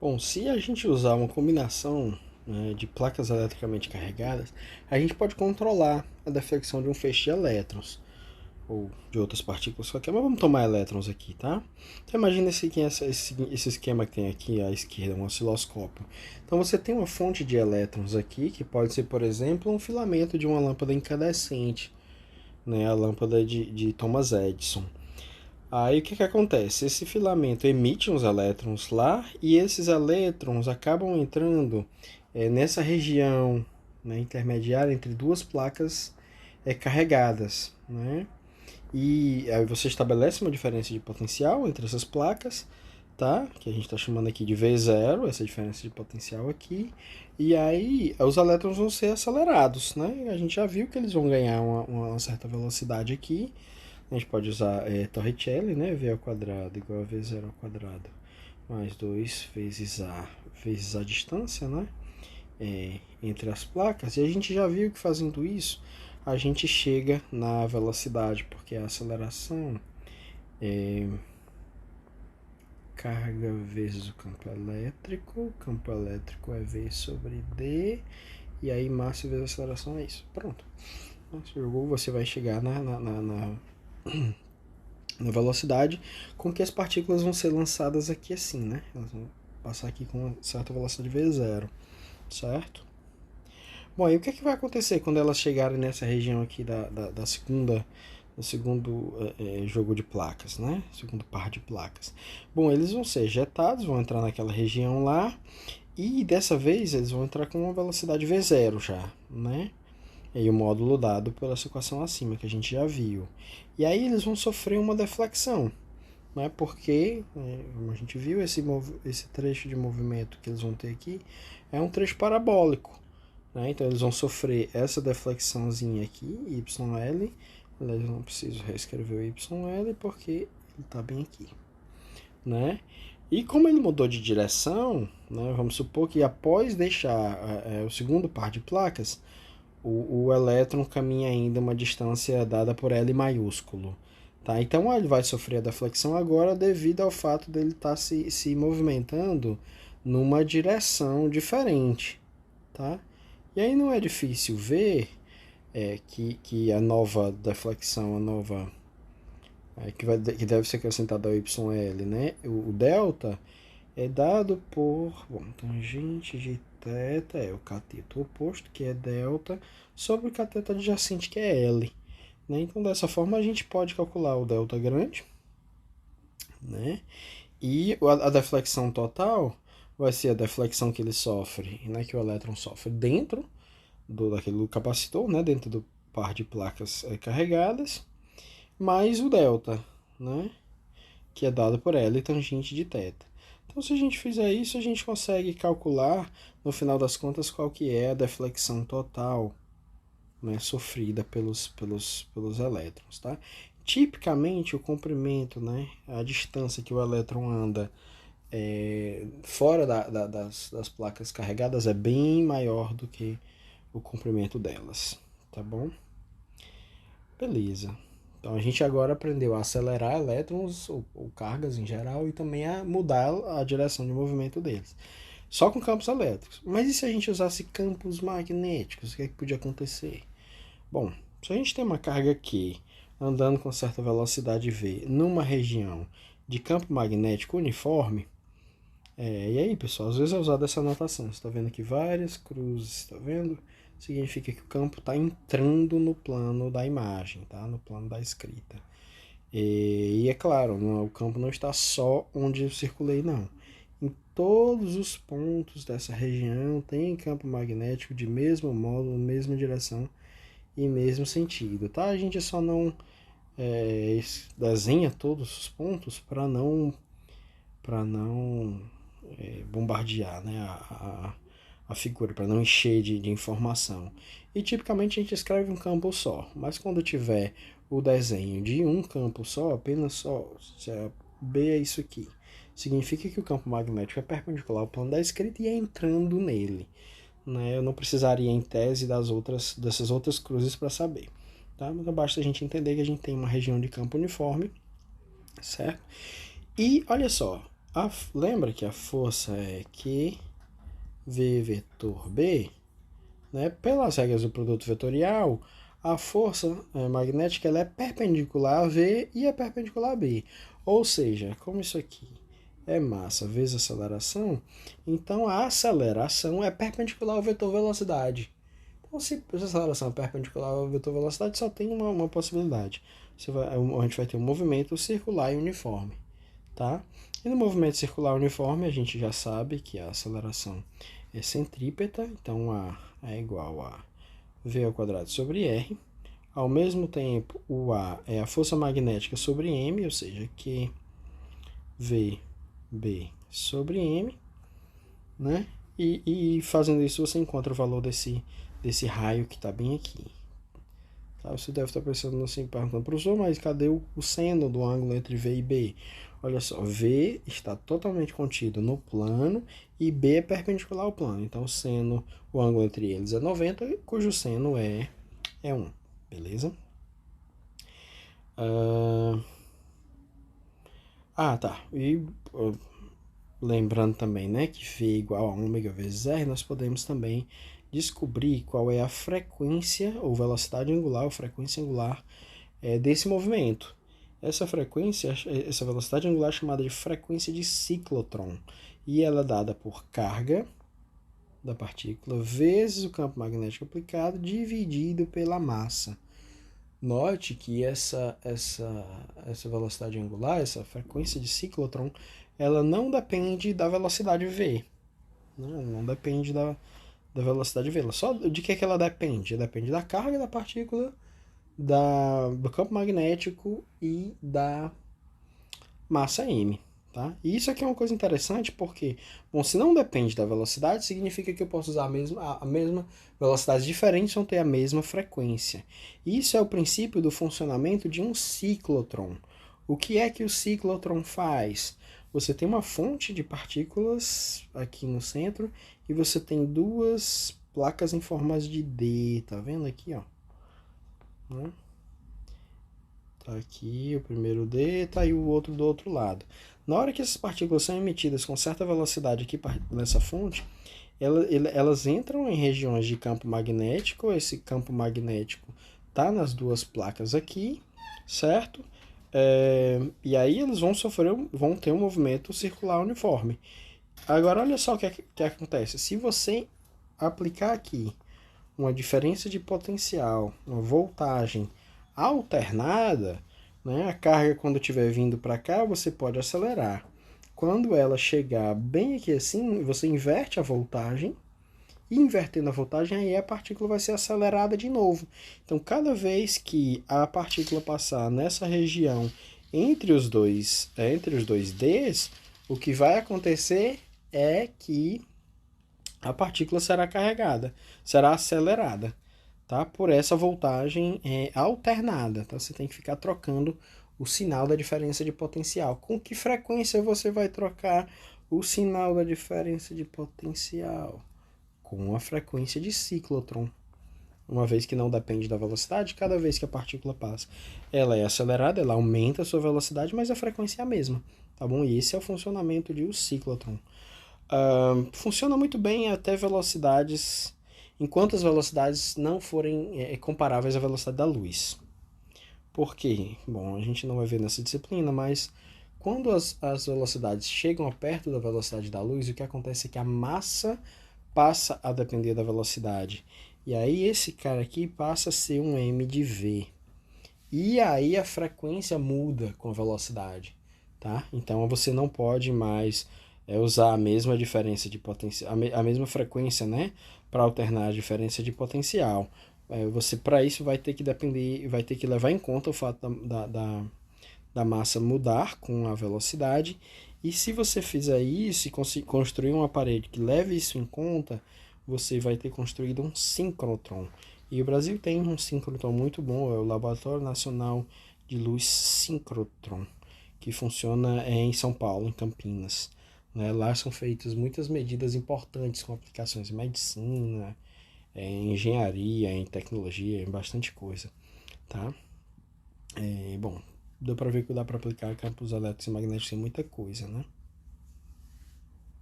Bom, se a gente usar uma combinação, né, de placas eletricamente carregadas, a gente pode controlar a deflexão de um feixe de elétrons ou de outras partículas qualquer, mas vamos tomar elétrons aqui, tá? Então imagina esse esquema que tem aqui à esquerda, um osciloscópio. Então você tem uma fonte de elétrons aqui, que pode ser, por exemplo, um filamento de uma lâmpada incandescente, né, a lâmpada de Thomas Edison. Aí o que acontece? Esse filamento emite uns elétrons lá e esses elétrons acabam entrando nessa região, né, intermediária entre duas placas carregadas, né? E aí você estabelece uma diferença de potencial entre essas placas, tá? Que a gente está chamando aqui de V0, essa diferença de potencial aqui. E aí os elétrons vão ser acelerados, né? A gente já viu que eles vão ganhar uma certa velocidade aqui. A gente pode usar Torricelli, né? V ao quadrado igual a V0 ao quadrado mais 2 vezes a distância, né? Entre as placas. E a gente já viu que fazendo isso, a gente chega na velocidade, porque a aceleração é carga vezes o campo elétrico é V sobre D, e aí massa vezes aceleração é isso. Pronto. Você jogou, você vai chegar na velocidade com que as partículas vão ser lançadas aqui assim, né? Elas vão passar aqui com uma certa velocidade V0, certo? Bom, e o que, vai acontecer quando elas chegarem nessa região aqui da segunda, do segundo jogo de placas, né? Segundo par de placas. Bom, eles vão ser ejetados, vão entrar naquela região lá, e dessa vez eles vão entrar com uma velocidade V0 já, né? E o módulo dado pela essa equação acima, que a gente já viu. E aí eles vão sofrer uma deflexão, né? Porque, como a gente viu, esse trecho de movimento que eles vão ter aqui é um trecho parabólico, né? Então eles vão sofrer essa deflexãozinha aqui, YL. Aliás, eu não preciso reescrever o YL porque ele está bem aqui, né? E como ele mudou de direção, né, vamos supor que após deixar o segundo par de placas, o elétron caminha ainda uma distância dada por L maiúsculo. Tá? Então ele vai sofrer a deflexão agora devido ao fato dele estar se movimentando numa direção diferente. Tá? E aí não é difícil ver que a nova deflexão, que deve ser acrescentada ao YL, né? O delta é dado por, bom, tangente de θ é o cateto oposto, que é delta, sobre o cateto adjacente, que é L. Né? Então, dessa forma, a gente pode calcular o delta grande, né? E a deflexão total vai ser a deflexão que ele sofre, né? Que o elétron sofre dentro daquele capacitor, né? Dentro do par de placas carregadas, mais o delta, né? Que é dado por L tangente de θ. Então, se a gente fizer isso, a gente consegue calcular, no final das contas, qual que é a deflexão total, né, sofrida pelos elétrons. Tá? Tipicamente, o comprimento, né, a distância que o elétron anda fora das placas carregadas é bem maior do que o comprimento delas. Tá bom? Beleza. Então a gente agora aprendeu a acelerar elétrons ou cargas em geral e também a mudar a direção de movimento deles. Só com campos elétricos. Mas e se a gente usasse campos magnéticos? O que podia acontecer? Bom, se a gente tem uma carga Q andando com certa velocidade V numa região de campo magnético uniforme, e aí pessoal, às vezes é usada essa anotação. Você está vendo aqui várias cruzes, está vendo? Significa que o campo está entrando no plano da imagem, tá? No plano da escrita. E é claro, o campo não está só onde eu circulei, não. Em todos os pontos dessa região tem campo magnético de mesmo modo, mesma direção e mesmo sentido, tá? A gente só não desenha todos os pontos para não bombardear, né, a figura, para não encher de informação. E tipicamente a gente escreve um campo só, mas quando tiver o desenho de um campo só, apenas só, se a B é isso aqui, significa que o campo magnético é perpendicular ao plano da escrita e é entrando nele. Né? Eu não precisaria, em tese, dessas outras cruzes para saber. Tá? Mas basta a gente entender que a gente tem uma região de campo uniforme, certo? E olha só, Lembra que a força é Q V vetor B, né? Pelas regras do produto vetorial, a força magnética ela é perpendicular a V e é perpendicular a B. Ou seja, como isso aqui é massa vezes aceleração, então a aceleração é perpendicular ao vetor velocidade. Então, se a aceleração é perpendicular ao vetor velocidade, só tem uma possibilidade. A gente vai ter um movimento circular e uniforme. Tá? E no movimento circular uniforme, a gente já sabe que a aceleração é centrípeta, então A é igual a V ao quadrado sobre R. Ao mesmo tempo, o A é a força magnética sobre M, ou seja, que VB sobre M, né? E fazendo isso, você encontra o valor desse raio que está bem aqui. Tá? Você deve estar pensando assim, perguntando, professor, mas cadê o seno do ângulo entre V e B? Olha só, V está totalmente contido no plano e B é perpendicular ao plano. Então, o ângulo entre eles é 90, cujo seno é 1. Beleza? Tá. E lembrando também, né, que V é igual a ômega vezes R, nós podemos também descobrir qual é a frequência ou velocidade angular, ou frequência angular desse movimento. Essa velocidade angular é chamada de frequência de ciclotron e ela é dada por carga da partícula vezes o campo magnético aplicado dividido pela massa. Note que essa velocidade angular, essa frequência de ciclotron, ela não depende da velocidade v. Não depende da velocidade v. Só de que ela depende? Depende da carga da partícula, do campo magnético e da massa m. Tá? E isso aqui é uma coisa interessante porque, bom, se não depende da velocidade, significa que eu posso usar a mesma velocidades diferentes vão ter a mesma frequência. Isso é o princípio do funcionamento de um ciclotron. O que é que o ciclotron faz? Você tem uma fonte de partículas aqui no centro e você tem duas placas em formas de D, tá vendo aqui, ó? Tá aqui o primeiro D, tá aí o outro do outro lado. Na hora que essas partículas são emitidas com certa velocidade aqui nessa fonte, elas entram em regiões de campo magnético. Esse campo magnético tá nas duas placas aqui, certo? E aí eles vão ter um movimento circular uniforme. Agora olha só o que acontece. Se você aplicar aqui uma diferença de potencial, uma voltagem alternada, né? A carga quando estiver vindo para cá, você pode acelerar. Quando ela chegar bem aqui assim, você inverte a voltagem, e invertendo a voltagem, aí a partícula vai ser acelerada de novo. Então, cada vez que a partícula passar nessa região entre os dois Ds, o que vai acontecer é que a partícula será carregada, será acelerada, tá? Por essa voltagem alternada. Tá? Você tem que ficar trocando o sinal da diferença de potencial. Com que frequência você vai trocar o sinal da diferença de potencial? Com a frequência de ciclotron. Uma vez que não depende da velocidade, cada vez que a partícula passa, ela é acelerada, ela aumenta a sua velocidade, mas a frequência é a mesma, tá bom? E esse é o funcionamento de um ciclotron. Funciona muito bem até velocidades, enquanto as velocidades não forem comparáveis à velocidade da luz. Por quê? Bom, a gente não vai ver nessa disciplina, mas quando as velocidades chegam perto da velocidade da luz, o que acontece é que a massa passa a depender da velocidade. E aí esse cara aqui passa a ser um m de v. E aí a frequência muda com a velocidade, tá? Então você não pode mais usar a mesma diferença de potencial, a mesma frequência, né, para alternar a diferença de potencial. Você para isso vai ter que levar em conta o fato da massa mudar com a velocidade. E se você fizer isso e construir um aparelho que leve isso em conta, você vai ter construído um síncrotron. E o Brasil tem um síncrotron muito bom, é o Laboratório Nacional de Luz Síncrotron, que funciona em São Paulo, em Campinas. Né? Lá são feitas muitas medidas importantes com aplicações em medicina, em engenharia, em tecnologia, em bastante coisa. Tá? Bom, deu para ver que dá para aplicar campos elétricos e magnéticos em muita coisa, né?